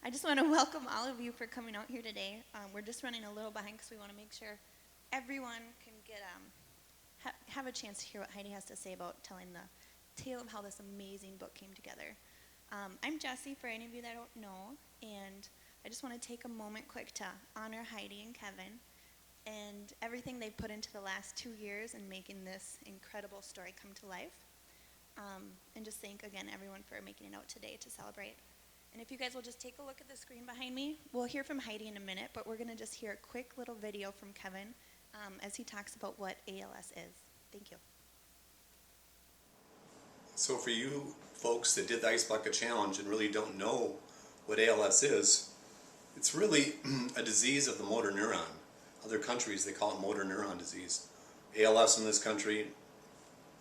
I just want to welcome all of you for coming out here today. We're just running a little behind because we want to make sure everyone can get have a chance to hear what Heidi has to say about telling the tale of how this amazing book came together. I'm Jessie, for any of you that don't know, and I just want to take a moment quick to honor Heidi and Kevin and everything they've put into the last 2 years in making this incredible story come to life. And just thank, again, everyone for making it out today to celebrate. And if you guys will just take a look at the screen behind me, we'll hear from Heidi in a minute, but we're going to just hear a quick little video from Kevin as he talks about what ALS is. Thank you. So for you folks that did the Ice Bucket Challenge and really don't know what ALS is, it's really a disease of the motor neuron. Other countries, they call it motor neuron disease. ALS in this country,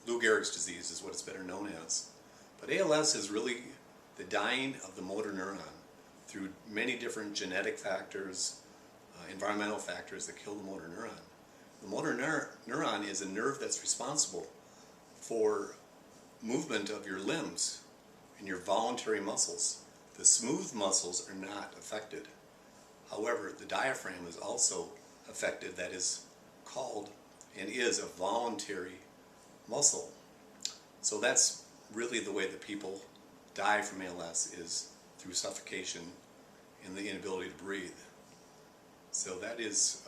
Lou Gehrig's disease is what it's better known as. But ALS is really the dying of the motor neuron through many different genetic factors, environmental factors that kill the motor neuron. The motor neuron is a nerve that's responsible for movement of your limbs and your voluntary muscles. The smooth muscles are not affected. However, the diaphragm is also affected. That is called and is a voluntary muscle. So that's really the way that people die from ALS, is through suffocation and the inability to breathe. So that is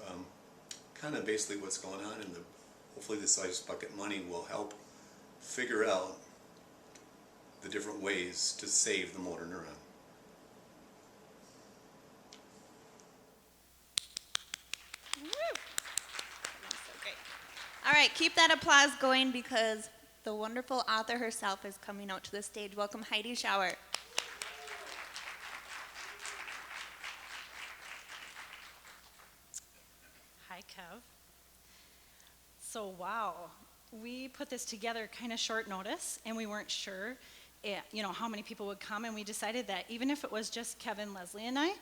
kind of basically what's going on, and hopefully this Ice Bucket money will help figure out the different ways to save the motor neuron. All right, keep that applause going because the wonderful author herself is coming out to the stage. Welcome, Heidi Schauer. Hi, Kev. So, wow, we put this together kind of short notice, and we weren't sure, how many people would come, and we decided that even if it was just Kevin, Leslie, and I,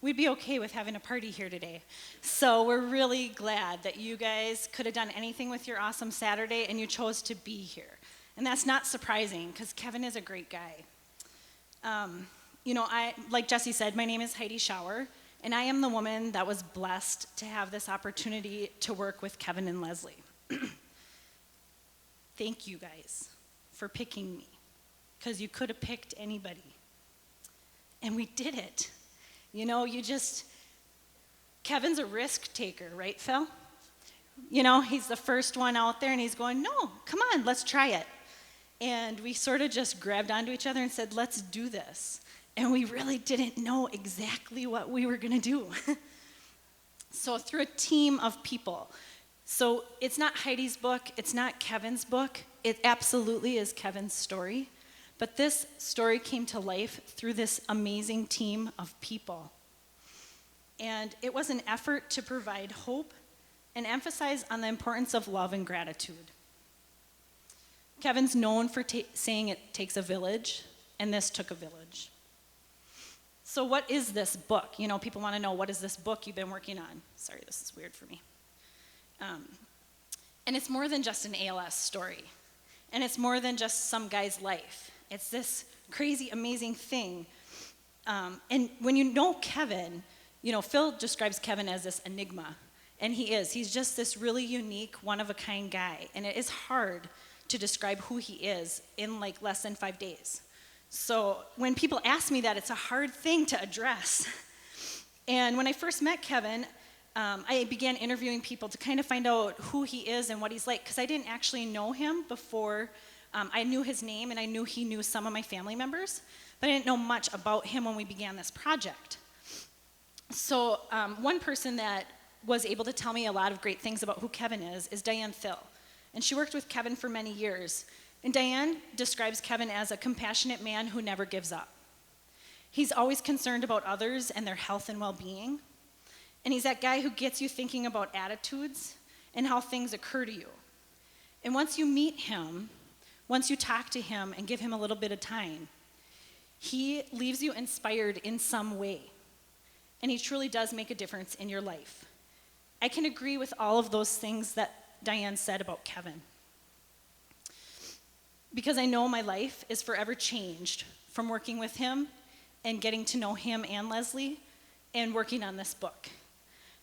we'd be okay with having a party here today. So we're really glad that you guys could have done anything with your awesome Saturday and you chose to be here. And that's not surprising because Kevin is a great guy. Like Jessie said, my name is Heidi Schauer, and I am the woman that was blessed to have this opportunity to work with Kevin and Leslie. Thank you guys for picking me, because you could have picked anybody. And we did it. Kevin's a risk taker, right, Phil? He's the first one out there and he's going, no, come on, let's try it. And we sort of just grabbed onto each other and said, let's do this. And we really didn't know exactly what we were gonna do. So through a team of people. So it's not Heidi's book, it's not Kevin's book, it absolutely is Kevin's story. But this story came to life through this amazing team of people. And it was an effort to provide hope and emphasize on the importance of love and gratitude. Kevin's known for saying it takes a village, and this took a village. So what is this book? People want to know, what is this book you've been working on? Sorry, this is weird for me. And it's more than just an ALS story. And it's more than just some guy's life. It's this crazy, amazing thing. And when you know Kevin, Phil describes Kevin as this enigma. And he is. He's just this really unique, one-of-a-kind guy. And it is hard to describe who he is in less than 5 days. So when people ask me that, it's a hard thing to address. And when I first met Kevin, I began interviewing people to kind of find out who he is and what he's like, because I didn't actually know him before. I knew his name, and I knew he knew some of my family members, but I didn't know much about him when we began this project. So one person that was able to tell me a lot of great things about who Kevin is Diane Thill. And she worked with Kevin for many years. And Diane describes Kevin as a compassionate man who never gives up. He's always concerned about others and their health and well-being. And he's that guy who gets you thinking about attitudes and how things occur to you. And once you meet him, once you talk to him and give him a little bit of time, he leaves you inspired in some way. And he truly does make a difference in your life. I can agree with all of those things that Diane said about Kevin. Because I know my life is forever changed from working with him and getting to know him and Leslie and working on this book.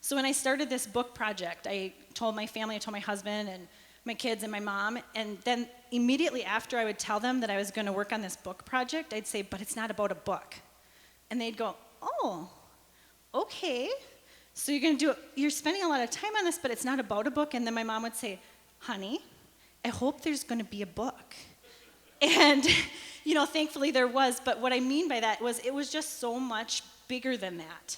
So when I started this book project, I told my family, I told my husband and my kids and my mom, and then immediately after I would tell them that I was going to work on this book project, I'd say, but it's not about a book. And they'd go, oh, okay. So you're going to do it, you're spending a lot of time on this, but it's not about a book. And then my mom would say, honey, I hope there's going to be a book. And, thankfully there was, but what I mean by that was it was just so much bigger than that.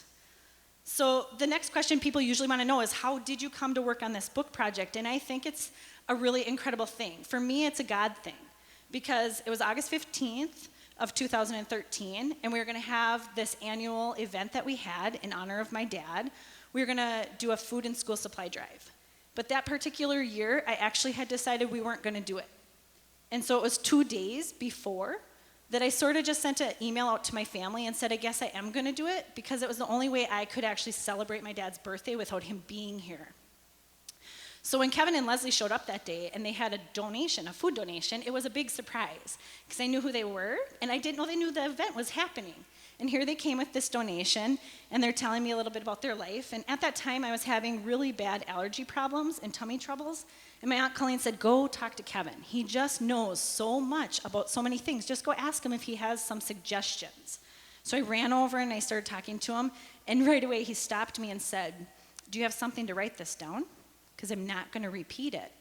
So the next question people usually want to know is, how did you come to work on this book project? And I think it's a really incredible thing. For me, it's a God thing, because it was August 15th of 2013, and we were going to have this annual event that we had in honor of my dad. We were going to do a food and school supply drive. But that particular year, I actually had decided we weren't going to do it. And so it was 2 days before that I sort of just sent an email out to my family and said, I guess I am going to do it, because it was the only way I could actually celebrate my dad's birthday without him being here. So when Kevin and Leslie showed up that day and they had a donation, a food donation, it was a big surprise, because I knew who they were, and I didn't know they knew the event was happening. And here they came with this donation, and they're telling me a little bit about their life. And at that time, I was having really bad allergy problems and tummy troubles. And my Aunt Colleen said, go talk to Kevin. He just knows so much about so many things. Just go ask him if he has some suggestions. So I ran over and I started talking to him. And right away, he stopped me and said, do you have something to write this down? Because I'm not going to repeat it.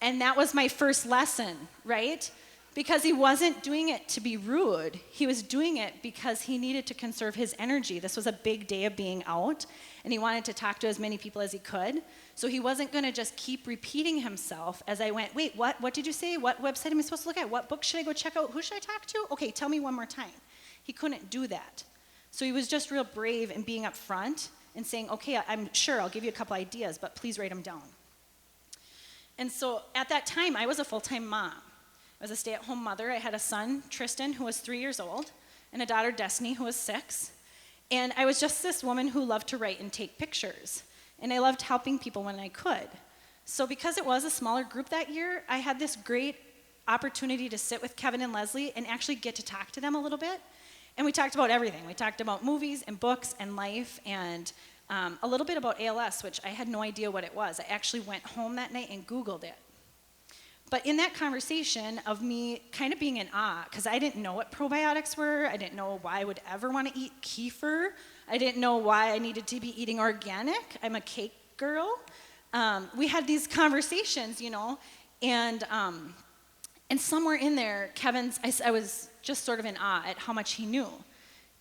And that was my first lesson, right? Because he wasn't doing it to be rude. He was doing it because he needed to conserve his energy. This was a big day of being out, and he wanted to talk to as many people as he could. So he wasn't going to just keep repeating himself as I went, wait, what? What did you say? What website am I supposed to look at? What book should I go check out? Who should I talk to? Okay, tell me one more time. He couldn't do that. So he was just real brave in being up front and saying, okay, I'm sure I'll give you a couple ideas, but please write them down. And so at that time, I was a full-time mom. I was a stay-at-home mother. I had a son, Tristan, who was 3 years old, and a daughter, Destiny, who was 6. And I was just this woman who loved to write and take pictures. And I loved helping people when I could. So because it was a smaller group that year, I had this great opportunity to sit with Kevin and Leslie and actually get to talk to them a little bit. And we talked about everything. We talked about movies and books and life, and a little bit about ALS, which I had no idea what it was. I actually went home that night and Googled it. But in that conversation of me kind of being in awe, because I didn't know what probiotics were, I didn't know why I would ever want to eat kefir, I didn't know why I needed to be eating organic, I'm a cake girl. We had these conversations, and somewhere in there, I was just sort of in awe at how much he knew.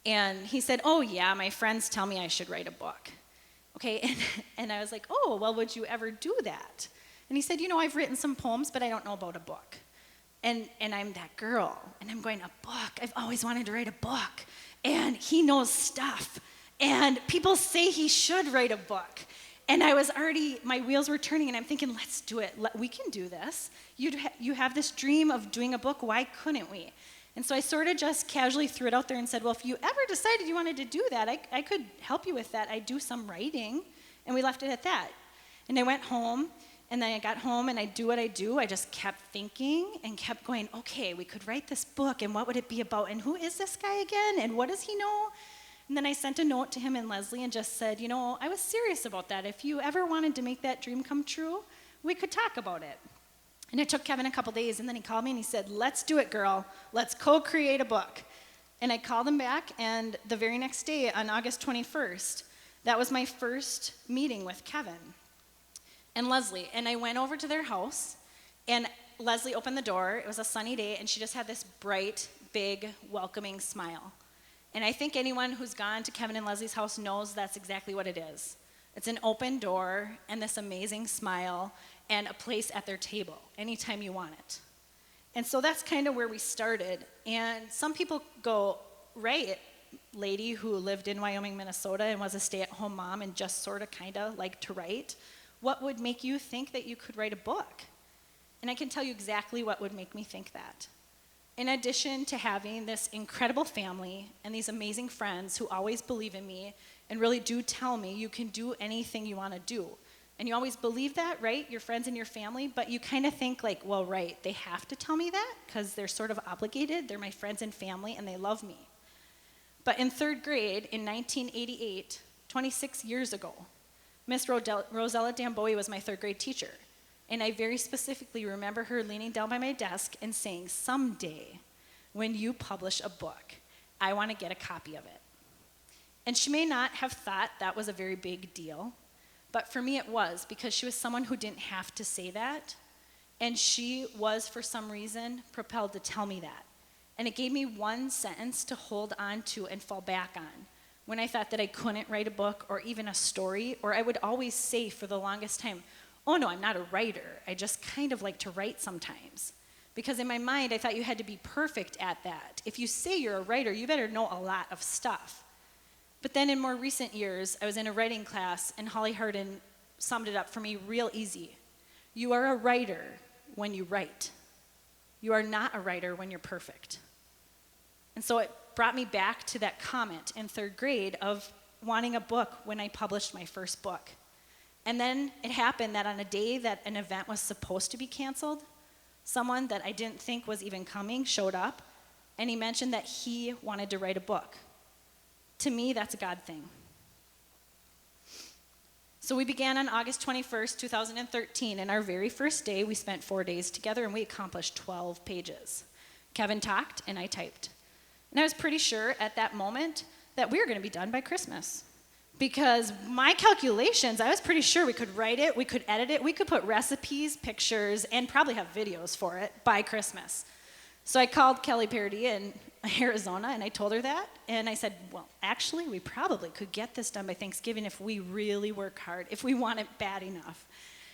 And he said, oh yeah, my friends tell me I should write a book. Okay, and I was like, oh, well, would you ever do that? And he said, I've written some poems, but I don't know about a book. And I'm that girl, and I'm going, a book? I've always wanted to write a book. And he knows stuff. And people say he should write a book. And I was already, my wheels were turning, and I'm thinking, let's do it. We can do this. You have this dream of doing a book. Why couldn't we? And so I sort of just casually threw it out there and said, well, if you ever decided you wanted to do that, I could help you with that. I do some writing. And we left it at that. And I went home. And then I got home and I do what I do. I just kept thinking and kept going, okay, we could write this book, and what would it be about? And who is this guy again? And what does he know? And then I sent a note to him and Leslie and just said, I was serious about that. If you ever wanted to make that dream come true, we could talk about it. And it took Kevin a couple days, and then he called me and he said, let's do it, girl. Let's co-create a book. And I called him back, and the very next day, on August 21st, that was my first meeting with Kevin and Leslie. And I went over to their house, and Leslie opened the door. It was a sunny day, and she just had this bright, big, welcoming smile. And I think anyone who's gone to Kevin and Leslie's house knows that's exactly what it is. It's an open door and this amazing smile and a place at their table anytime you want it. And so that's kind of where we started. And some people go, right, lady who lived in Wyoming, Minnesota, and was a stay-at-home mom and just sort of kind of liked to write, what would make you think that you could write a book? And I can tell you exactly what would make me think that. In addition to having this incredible family and these amazing friends who always believe in me and really do tell me you can do anything you want to do. And you always believe that, right? Your friends and your family, but you kind of think like, well, right, they have to tell me that because they're sort of obligated. They're my friends and family and they love me. But in third grade in 1988, 26 years ago, Miss Rosella Damboe was my third grade teacher. And I very specifically remember her leaning down by my desk and saying, someday, when you publish a book, I want to get a copy of it. And she may not have thought that was a very big deal, but for me it was, because she was someone who didn't have to say that, and she was, for some reason, propelled to tell me that. And it gave me one sentence to hold on to and fall back on when I thought that I couldn't write a book or even a story, or I would always say for the longest time, oh no, I'm not a writer. I just kind of like to write sometimes. Because in my mind, I thought you had to be perfect at that. If you say you're a writer, you better know a lot of stuff. But then in more recent years, I was in a writing class, and Holly Hardin summed it up for me real easy. You are a writer when you write. You are not a writer when you're perfect. And so it brought me back to that comment in third grade of wanting a book when I published my first book. And then it happened that on a day that an event was supposed to be canceled, someone that I didn't think was even coming showed up, and he mentioned that he wanted to write a book. To me, that's a God thing. So we began on August 21st, 2013, and our very first day, we spent 4 days together, and we accomplished 12 pages. Kevin talked, and I typed. And I was pretty sure at that moment that we were going to be done by Christmas. Because my calculations, I was pretty sure we could write it, we could edit it, we could put recipes, pictures, and probably have videos for it by Christmas. So I called Kelly Parody in Arizona, and I told her that, and I said, well, actually, we probably could get this done by Thanksgiving if we really work hard, if we want it bad enough.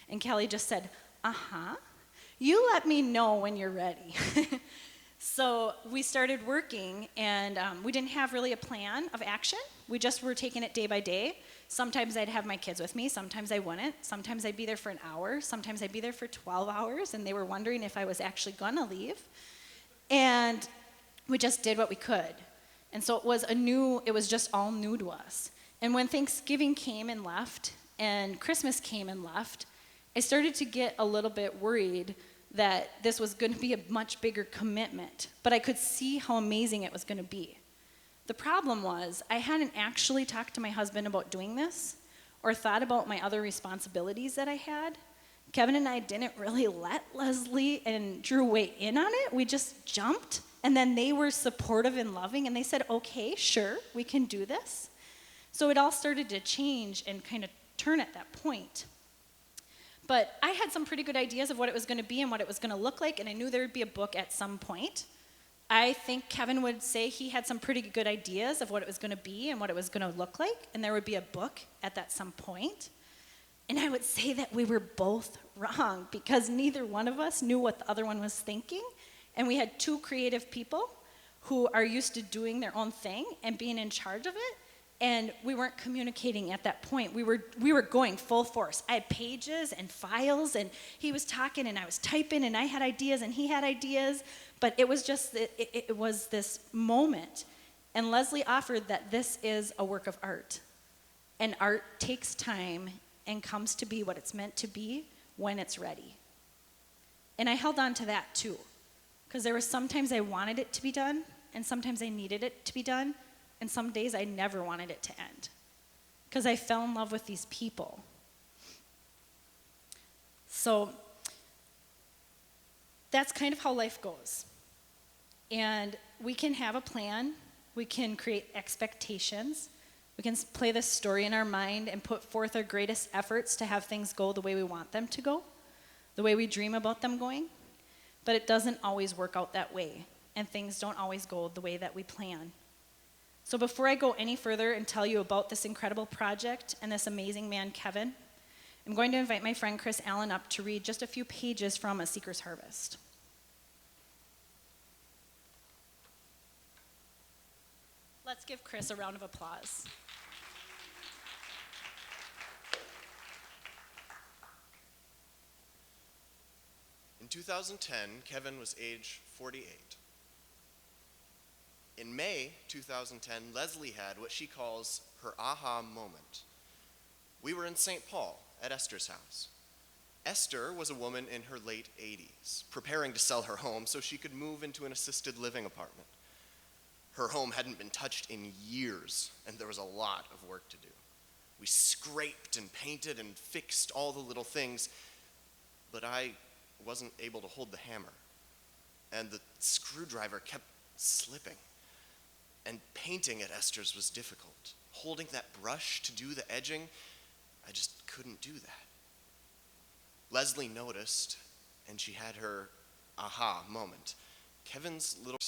And Kelly just said, you let me know when you're ready. So we started working, and we didn't have really a plan of action. We just were taking it day by day. Sometimes I'd have my kids with me, sometimes I wouldn't. Sometimes I'd be there for an hour, sometimes I'd be there for 12 hours, and they were wondering if I was actually gonna leave. And we just did what we could. And so it was just all new to us. And when Thanksgiving came and left, and Christmas came and left, I started to get a little bit worried that this was going to be a much bigger commitment, but I could see how amazing it was going to be. The problem was I hadn't actually talked to my husband about doing this or thought about my other responsibilities that I had. Kevin and I didn't really let Leslie and Drew weigh in on it. We just jumped, and then they were supportive and loving, and they said, okay, sure, we can do this. So it all started to change and kind of turn at that point. But I had some pretty good ideas of what it was going to be and what it was going to look like, and I knew there would be a book at some point. I think Kevin would say he had some pretty good ideas of what it was going to be and what it was going to look like, and there would be a book at that some point. And I would say that we were both wrong because neither one of us knew what the other one was thinking, and we had two creative people who are used to doing their own thing and being in charge of it. And we weren't communicating at that point. We were going full force. I had pages and files, and he was talking, and I was typing, and I had ideas, and he had ideas. But it was just, it was this moment. And Leslie offered that this is a work of art. And art takes time and comes to be what it's meant to be when it's ready. And I held on to that too. Because there were sometimes I wanted it to be done, and sometimes I needed it to be done. And some days I never wanted it to end because I fell in love with these people. So that's kind of how life goes. And we can have a plan, we can create expectations, we can play this story in our mind and put forth our greatest efforts to have things go the way we want them to go, the way we dream about them going, but it doesn't always work out that way, and things don't always go the way that we plan. So before I go any further and tell you about this incredible project and this amazing man, Kevin, I'm going to invite my friend Chris Allen up to read just a few pages from A Seeker's Harvest. Let's give Chris a round of applause. In 2010, Kevin was age 48. In May 2010, Leslie had what she calls her aha moment. We were in St. Paul at Esther's house. Esther was a woman in her late 80s, preparing to sell her home so she could move into an assisted living apartment. Her home hadn't been touched in years, and there was a lot of work to do. We scraped and painted and fixed all the little things, but I wasn't able to hold the hammer, and the screwdriver kept slipping. And painting at Esther's was difficult. Holding that brush to do the edging, I just couldn't do that. Leslie noticed, and she had her aha moment. Kevin's little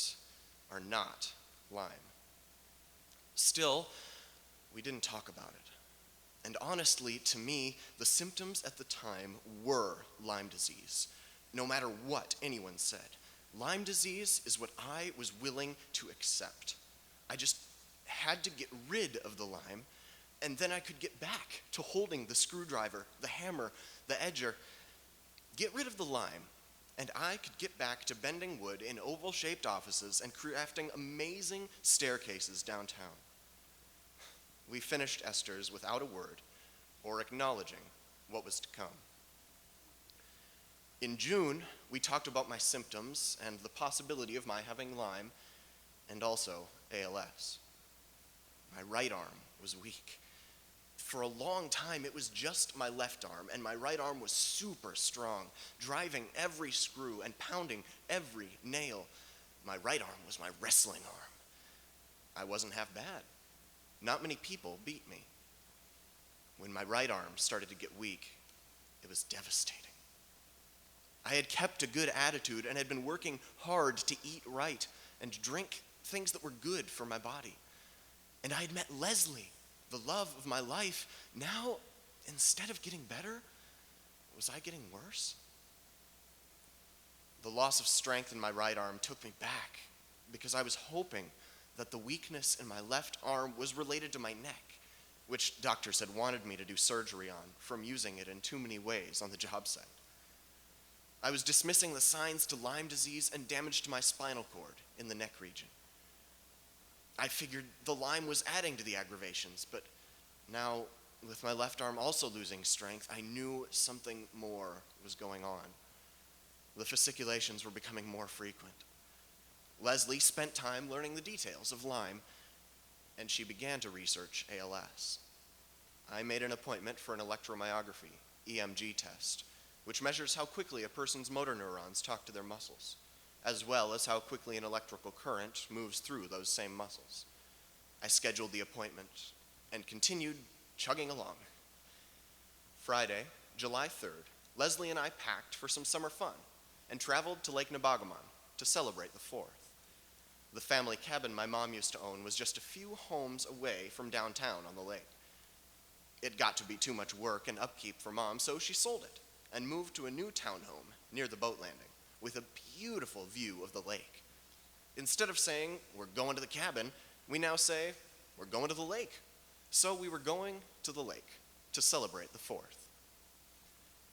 are not Lyme. Still, we didn't talk about it. And honestly, to me, the symptoms at the time were Lyme disease, no matter what anyone said. Lyme disease is what I was willing to accept. I just had to get rid of the Lyme, and then I could get back to holding the screwdriver, the hammer, the edger. Get rid of the Lyme, and I could get back to bending wood in oval-shaped offices and crafting amazing staircases downtown. We finished Esther's without a word or acknowledging what was to come. In June, we talked about my symptoms and the possibility of my having Lyme and also ALS. My right arm was weak. For a long time, it was just my left arm, and my right arm was super strong, driving every screw and pounding every nail. My right arm was my wrestling arm. I wasn't half bad. Not many people beat me. When my right arm started to get weak, it was devastating. I had kept a good attitude and had been working hard to eat right and drink things that were good for my body. And I had met Leslie, the love of my life. Now, instead of getting better, was I getting worse? The loss of strength in my right arm took me back because I was hoping that the weakness in my left arm was related to my neck, which doctors had wanted me to do surgery on from using it in too many ways on the job site. I was dismissing the signs to Lyme disease and damage to my spinal cord in the neck region. I figured the Lyme was adding to the aggravations, but now, with my left arm also losing strength, I knew something more was going on. The fasciculations were becoming more frequent. Leslie spent time learning the details of Lyme, and she began to research ALS. I made an appointment for an electromyography, EMG test, which measures how quickly a person's motor neurons talk to their muscles, as well as how quickly an electrical current moves through those same muscles. I scheduled the appointment and continued chugging along. Friday, July 3rd, Leslie and I packed for some summer fun and traveled to Lake Nebagamon to celebrate the 4th. The family cabin my mom used to own was just a few homes away from downtown on the lake. It got to be too much work and upkeep for Mom, so she sold it and moved to a new townhome near the boat landing with a beautiful view of the lake. Instead of saying, "We're going to the cabin," we now say, "We're going to the lake." So we were going to the lake to celebrate the 4th.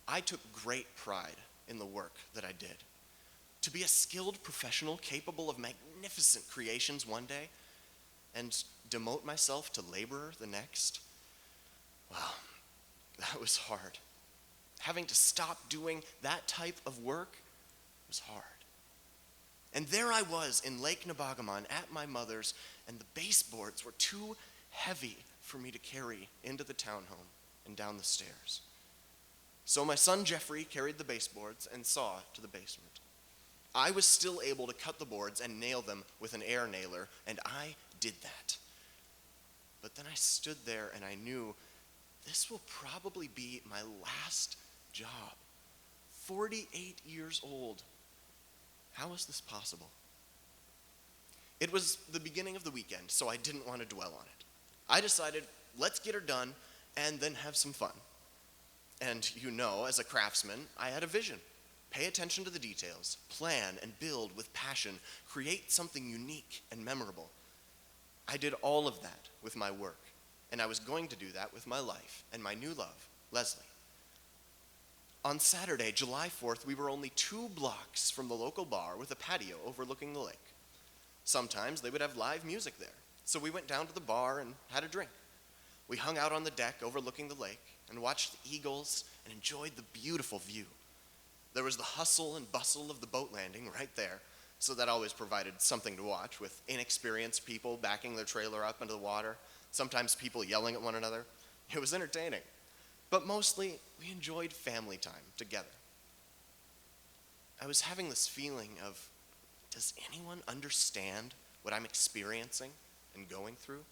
I took great pride in the work that I did. To be a skilled professional capable of magnificent creations one day and demote myself to laborer the next, well, that was hard. Having to stop doing that type of work was hard. And there I was in Lake Nebagamon at my mother's, and the baseboards were too heavy for me to carry into the townhome and down the stairs. So my son Jeffrey carried the baseboards and saw to the basement. I was still able to cut the boards and nail them with an air nailer, and I did that. But then I stood there and I knew this will probably be my last job. 48 years old. How is this possible? It was the beginning of the weekend, so I didn't want to dwell on it. I decided, let's get her done and then have some fun. And you know, as a craftsman, I had a vision. Pay attention to the details, plan and build with passion, create something unique and memorable. I did all of that with my work, and I was going to do that with my life and my new love, Leslie. On Saturday, July 4th, we were only 2 blocks from the local bar with a patio overlooking the lake. Sometimes they would have live music there, so we went down to the bar and had a drink. We hung out on the deck overlooking the lake and watched the eagles and enjoyed the beautiful view. There was the hustle and bustle of the boat landing right there, so that always provided something to watch, with inexperienced people backing their trailer up into the water, sometimes people yelling at one another. It was entertaining, but mostly we enjoyed family time together. I was having this feeling of, does anyone understand what I'm experiencing and going through?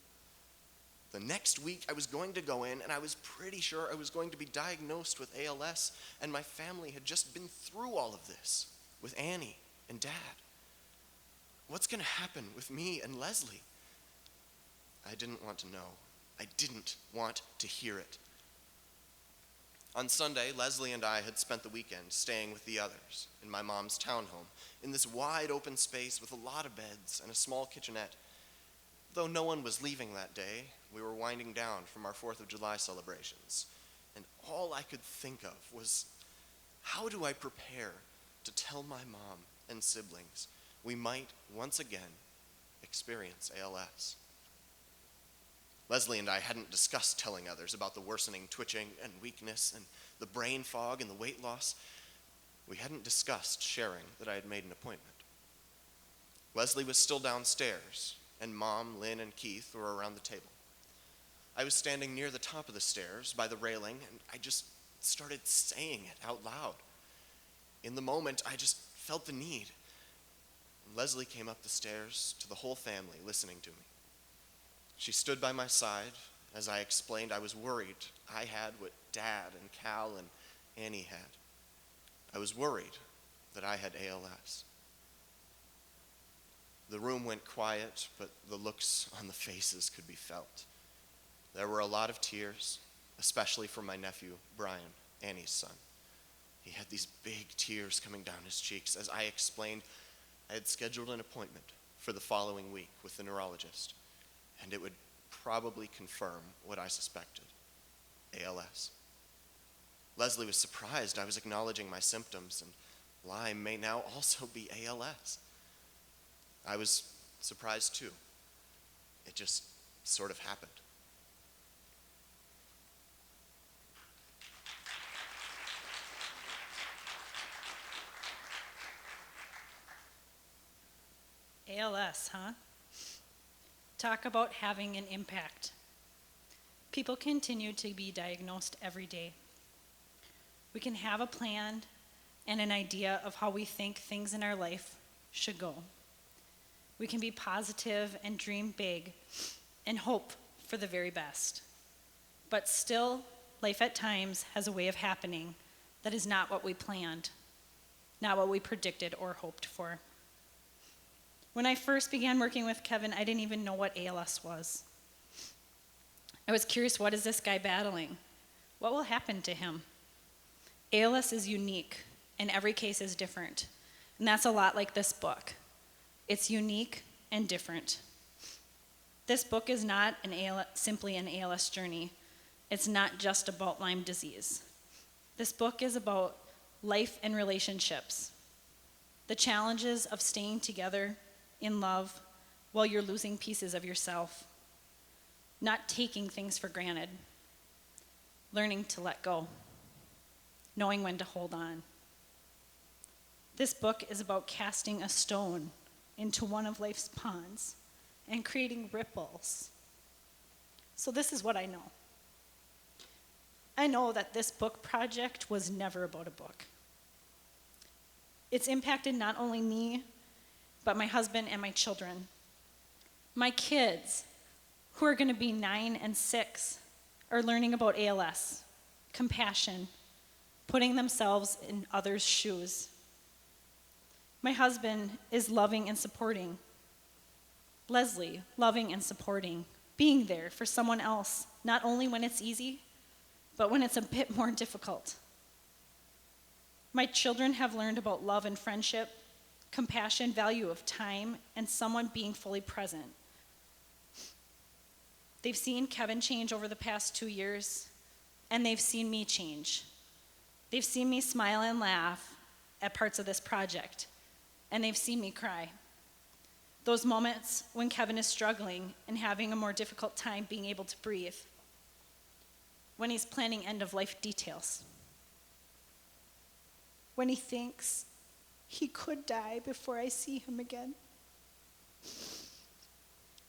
The next week I was going to go in, and I was pretty sure I was going to be diagnosed with ALS, and my family had just been through all of this with Annie and Dad. What's going to happen with me and Leslie? I didn't want to know. I didn't want to hear it. On Sunday, Leslie and I had spent the weekend staying with the others in my mom's townhome, in this wide open space with a lot of beds and a small kitchenette. Though no one was leaving that day, we were winding down from our 4th of July celebrations, and all I could think of was, how do I prepare to tell my mom and siblings we might once again experience ALS? Leslie and I hadn't discussed telling others about the worsening twitching and weakness and the brain fog and the weight loss. We hadn't discussed sharing that I had made an appointment. Leslie was still downstairs, and Mom, Lynn, and Keith were around the table. I was standing near the top of the stairs by the railing, and I just started saying it out loud. In the moment, I just felt the need. Leslie came up the stairs to the whole family listening to me. She stood by my side as I explained I was worried I had what Dad and Cal and Annie had. I was worried that I had ALS. The room went quiet, but the looks on the faces could be felt. There were a lot of tears, especially from my nephew, Brian, Annie's son. He had these big tears coming down his cheeks as I explained I had scheduled an appointment for the following week with the neurologist, and it would probably confirm what I suspected, ALS. Leslie was surprised I was acknowledging my symptoms, and Lyme may now also be ALS. I was surprised too. It just sort of happened. ALS, huh? Talk about having an impact. People continue to be diagnosed every day. We can have a plan and an idea of how we think things in our life should go. We can be positive and dream big and hope for the very best. But still, life at times has a way of happening that is not what we planned, not what we predicted or hoped for. When I first began working with Kevin, I didn't even know what ALS was. I was curious, what is this guy battling? What will happen to him? ALS is unique, and every case is different. And that's a lot like this book. It's unique and different. This book is not simply an ALS journey. It's not just about Lyme disease. This book is about life and relationships, the challenges of staying together in love while you're losing pieces of yourself, not taking things for granted, learning to let go, knowing when to hold on. This book is about casting a stone into one of life's ponds and creating ripples. So this is what I know. I know that this book project was never about a book. It's impacted not only me, but my husband and my children. My kids, who are going to be 9 and 6, are learning about ALS, compassion, putting themselves in others' shoes. My husband is loving and supporting. Leslie, loving and supporting, being there for someone else, not only when it's easy, but when it's a bit more difficult. My children have learned about love and friendship, compassion, value of time, and someone being fully present. They've seen Kevin change over the past 2 years, and they've seen me change. They've seen me smile and laugh at parts of this project, and they've seen me cry. Those moments when Kevin is struggling and having a more difficult time being able to breathe, when he's planning end-of-life details, when he thinks he could die before I see him again.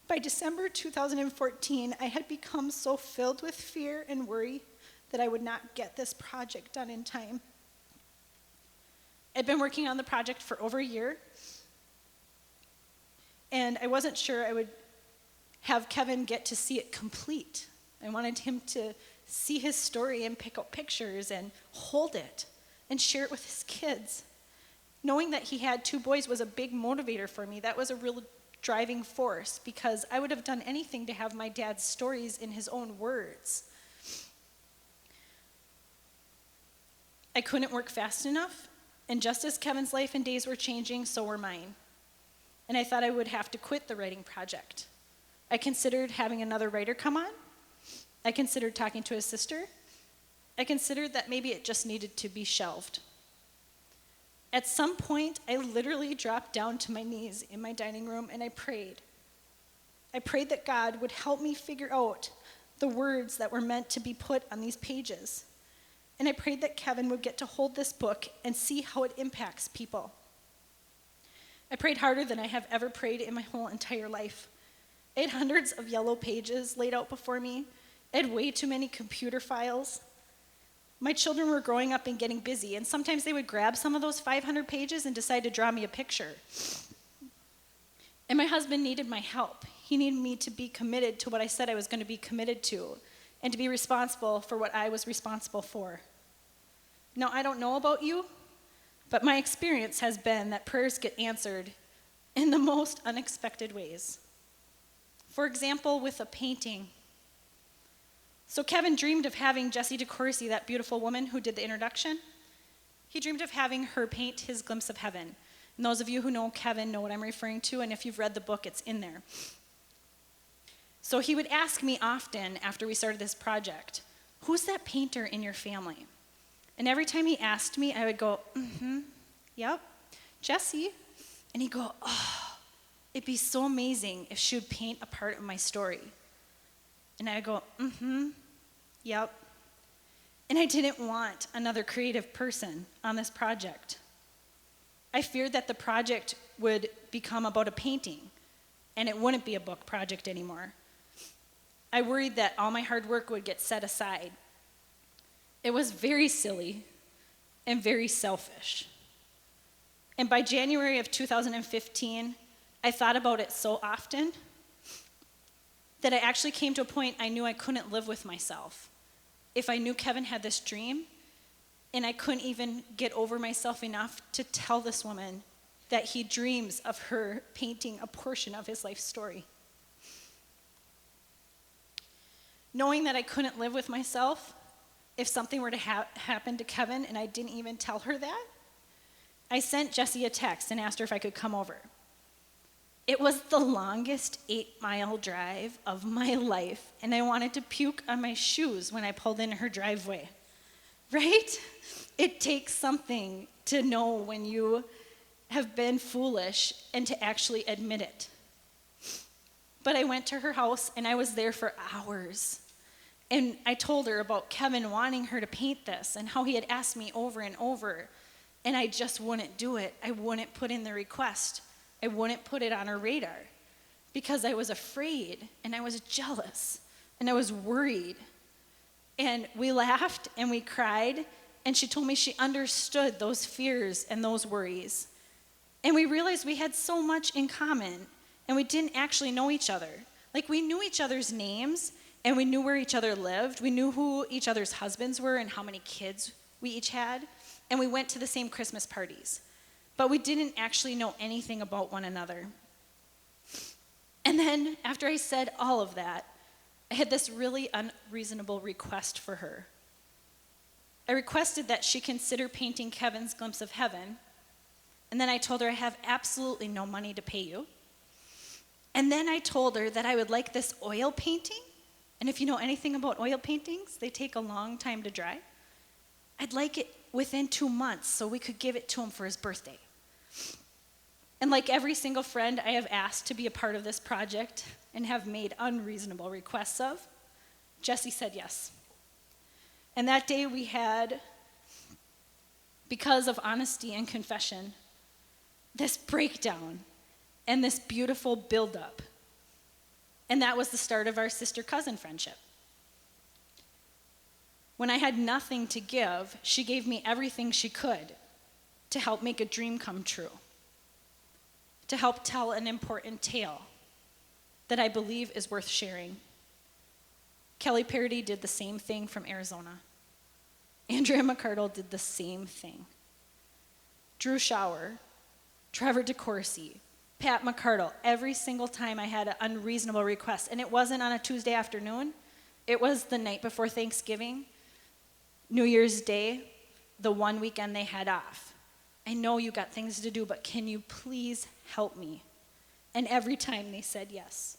By December 2014, I had become so filled with fear and worry that I would not get this project done in time. I'd been working on the project for over a year, and I wasn't sure I would have Kevin get to see it complete. I wanted him to see his story and pick out pictures and hold it and share it with his kids. Knowing that he had 2 boys was a big motivator for me. That was a real driving force, because I would have done anything to have my dad's stories in his own words. I couldn't work fast enough, and just as Kevin's life and days were changing, so were mine. And I thought I would have to quit the writing project. I considered having another writer come on. I considered talking to his sister. I considered that maybe it just needed to be shelved. At some point, I literally dropped down to my knees in my dining room and I prayed. I prayed that God would help me figure out the words that were meant to be put on these pages. And I prayed that Kevin would get to hold this book and see how it impacts people. I prayed harder than I have ever prayed in my whole entire life. I had hundreds of yellow pages laid out before me. I had way too many computer files. My children were growing up and getting busy, and sometimes they would grab some of those 500 pages and decide to draw me a picture. And my husband needed my help. He needed me to be committed to what I said I was going to be committed to, and to be responsible for what I was responsible for. Now, I don't know about you, but my experience has been that prayers get answered in the most unexpected ways. For example, with a painting. So Kevin dreamed of having Jessie DeCourcy, that beautiful woman who did the introduction, he dreamed of having her paint his glimpse of heaven. And those of you who know Kevin know what I'm referring to, and if you've read the book, it's in there. So he would ask me often after we started this project, who's that painter in your family? And every time he asked me, I would go, yep, Jessie. And he'd go, oh, it'd be so amazing if she would paint a part of my story. And I'd go, yep. And I didn't want another creative person on this project. I feared that the project would become about a painting, and it wouldn't be a book project anymore. I worried that all my hard work would get set aside. It was very silly and very selfish. And by January of 2015, I thought about it so often that I actually came to a point I knew I couldn't live with myself. If I knew Kevin had this dream, and I couldn't even get over myself enough to tell this woman that he dreams of her painting a portion of his life story. Knowing that I couldn't live with myself, if something were to happen to Kevin and I didn't even tell her that, I sent Jessie a text and asked her if I could come over. It was the longest 8-mile drive of my life, and I wanted to puke on my shoes when I pulled in her driveway. Right? It takes something to know when you have been foolish and to actually admit it. But I went to her house, and I was there for hours. And I told her about Kevin wanting her to paint this and how he had asked me over and over, and I just wouldn't do it. I wouldn't put in the request. I wouldn't put it on her radar because I was afraid and I was jealous and I was worried. And we laughed and we cried, and she told me she understood those fears and those worries. And we realized we had so much in common, and we didn't actually know each other. Like, we knew each other's names, and we knew where each other lived. We knew who each other's husbands were and how many kids we each had, and we went to the same Christmas parties. But we didn't actually know anything about one another. And then, after I said all of that, I had this really unreasonable request for her. I requested that she consider painting Kevin's glimpse of heaven, and then I told her I have absolutely no money to pay you. And then I told her that I would like this oil painting, and if you know anything about oil paintings, they take a long time to dry. I'd like it within 2 months so we could give it to him for his birthday. And like every single friend I have asked to be a part of this project and have made unreasonable requests of, Jessie said yes. And that day we had, because of honesty and confession, this breakdown, and this beautiful buildup. And that was the start of our sister-cousin friendship. When I had nothing to give, she gave me everything she could to help make a dream come true, to help tell an important tale that I believe is worth sharing. Kelly Parody did the same thing from Arizona. Andrea McCardle did the same thing. Drew Schauer, Trevor DeCourcy, Pat McCardle, every single time I had an unreasonable request, and it wasn't on a Tuesday afternoon, it was the night before Thanksgiving, New Year's Day, the one weekend they had off. I know you got things to do, but can you please help me? And every time they said yes.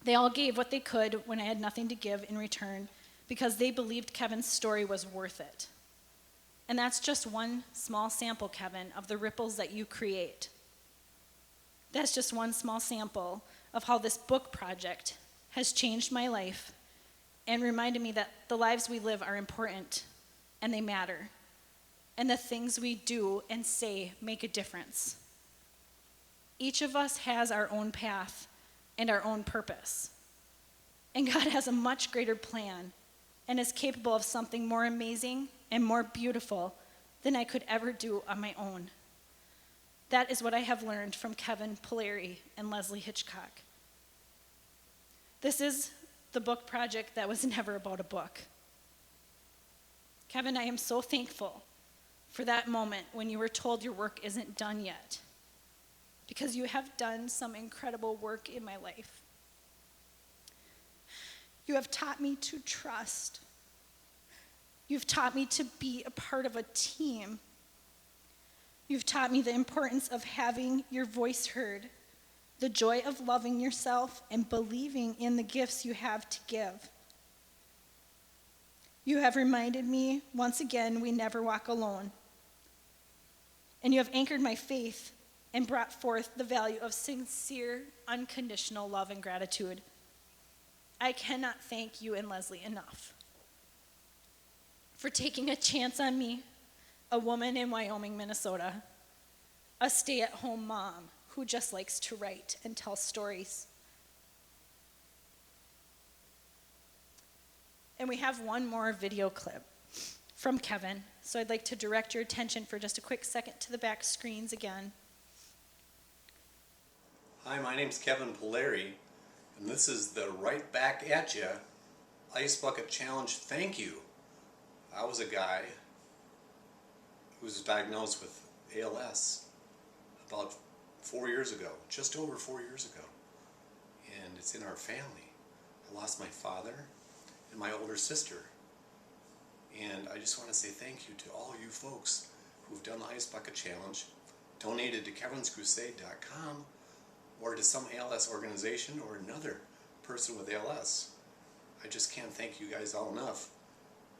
They all gave what they could when I had nothing to give in return because they believed Kevin's story was worth it. And that's just one small sample, Kevin, of the ripples that you create. That's just one small sample of how this book project has changed my life and reminded me that the lives we live are important and they matter. And the things we do and say make a difference. Each of us has our own path and our own purpose. And God has a much greater plan and is capable of something more amazing and more beautiful than I could ever do on my own. That is what I have learned from Kevin Polari and Leslie Hitchcock. This is the book project that was never about a book. Kevin, I am so thankful for that moment when you were told your work isn't done yet, because you have done some incredible work in my life. You have taught me to trust. You've taught me to be a part of a team. You've taught me the importance of having your voice heard, the joy of loving yourself and believing in the gifts you have to give. You have reminded me, once again, we never walk alone. And you have anchored my faith and brought forth the value of sincere, unconditional love and gratitude. I cannot thank you and Leslie enough for taking a chance on me, a woman in Wyoming, Minnesota, a stay-at-home mom who just likes to write and tell stories. And we have one more video clip from Kevin, so I'd like to direct your attention for just a quick second to the back screens again. Hi, my name's Kevin Polari, and this is the Right Back at Ya Ice Bucket Challenge Thank You. I was a guy who was diagnosed with ALS about 4 years ago, just over 4 years ago, and it's in our family. I lost my father and my older sister, and I just want to say thank you to all you folks who've done the Ice Bucket Challenge, donated to kevinscrusade.com, or to some ALS organization or another person with ALS. I just can't thank you guys all enough.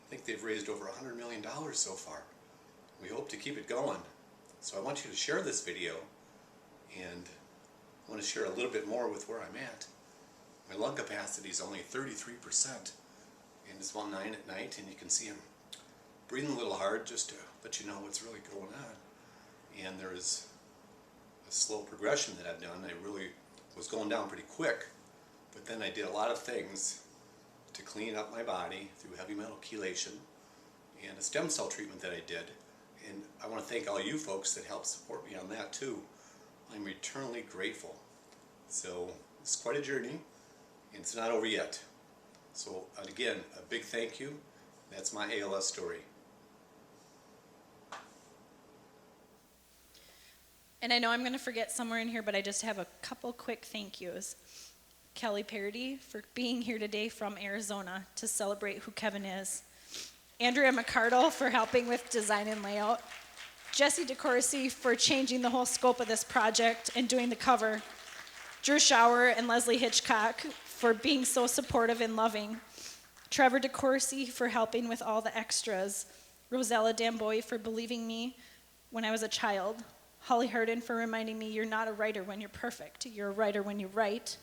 I think they've raised over $100 million so far. We hope to keep it going. So I want you to share this video, and I want to share a little bit more with where I'm at. My lung capacity is only 33%, and it's 1:09 at night, and you can see I'm breathing a little hard just to let you know what's really going on. And there is a slow progression that I've done. I really was going down pretty quick, but then I did a lot of things to clean up my body through heavy metal chelation and a stem cell treatment that I did. And I want to thank all you folks that helped support me on that too. I'm eternally grateful. So it's quite a journey, and it's not over yet. So again, a big thank you. That's my ALS story. And I know I'm going to forget somewhere in here, but I just have a couple quick thank yous. Kelly Parody for being here today from Arizona to celebrate who Kevin is. Andrea McCardle for helping with design and layout. Jesse DeCourcy for changing the whole scope of this project and doing the cover. Drew Schauer and Leslie Hitchcock for being so supportive and loving. Trevor DeCourcy for helping with all the extras. Rosella Damboy for believing me when I was a child. Holly Harden for reminding me you're not a writer when you're perfect. You're a writer when you write.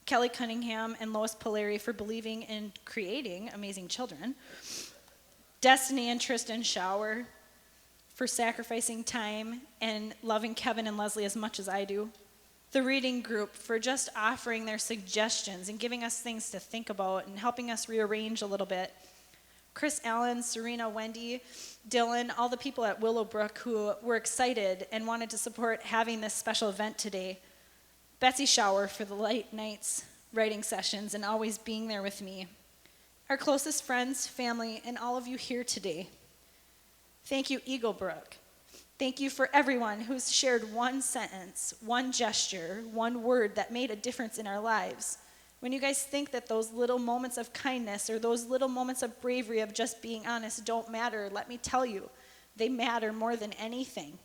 Kelly Cunningham and Lois Polari for believing in creating amazing children. Destiny and Tristan Schauer for sacrificing time and loving Kevin and Leslie as much as I do. The reading group for just offering their suggestions and giving us things to think about and helping us rearrange a little bit. Chris Allen, Serena, Wendy, Dylan, all the people at Willowbrook who were excited and wanted to support having this special event today. Betsy Shower for the late nights writing sessions and always being there with me. Our closest friends, family, and all of you here today. Thank you, Eaglebrook. Thank you for everyone who's shared one sentence, one gesture, one word that made a difference in our lives. When you guys think that those little moments of kindness or those little moments of bravery of just being honest don't matter, let me tell you, they matter more than anything.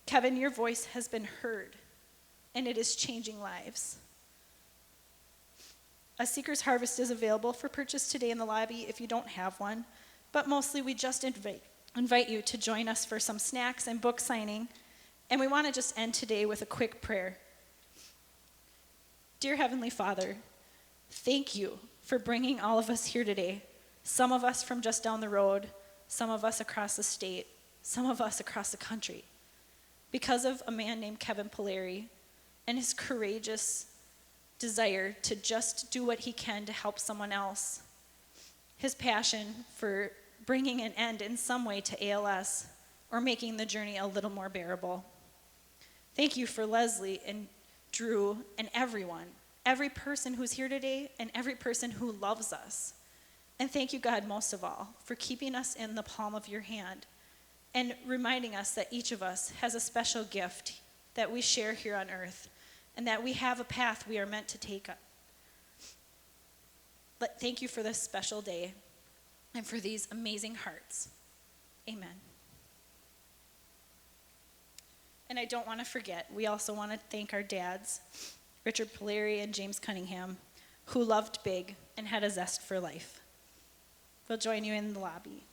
Kevin, your voice has been heard, and it is changing lives. A Seeker's Harvest is available for purchase today in the lobby if you don't have one, but mostly we just invite you to join us for some snacks and book signing, and we want to just end today with a quick prayer. Dear Heavenly Father, thank you for bringing all of us here today, some of us from just down the road, some of us across the state, some of us across the country, because of a man named Kevin Polari and his courageous desire to just do what he can to help someone else, his passion for bringing an end in some way to ALS or making the journey a little more bearable. Thank you for Leslie and Drew and everyone, every person who's here today and every person who loves us. And thank you, God, most of all, for keeping us in the palm of your hand and reminding us that each of us has a special gift that we share here on earth and that we have a path we are meant to take up. But thank you for this special day and for these amazing hearts. Amen. And I don't want to forget, we also want to thank our dads, Richard Polari and James Cunningham, who loved big and had a zest for life. We'll join you in the lobby.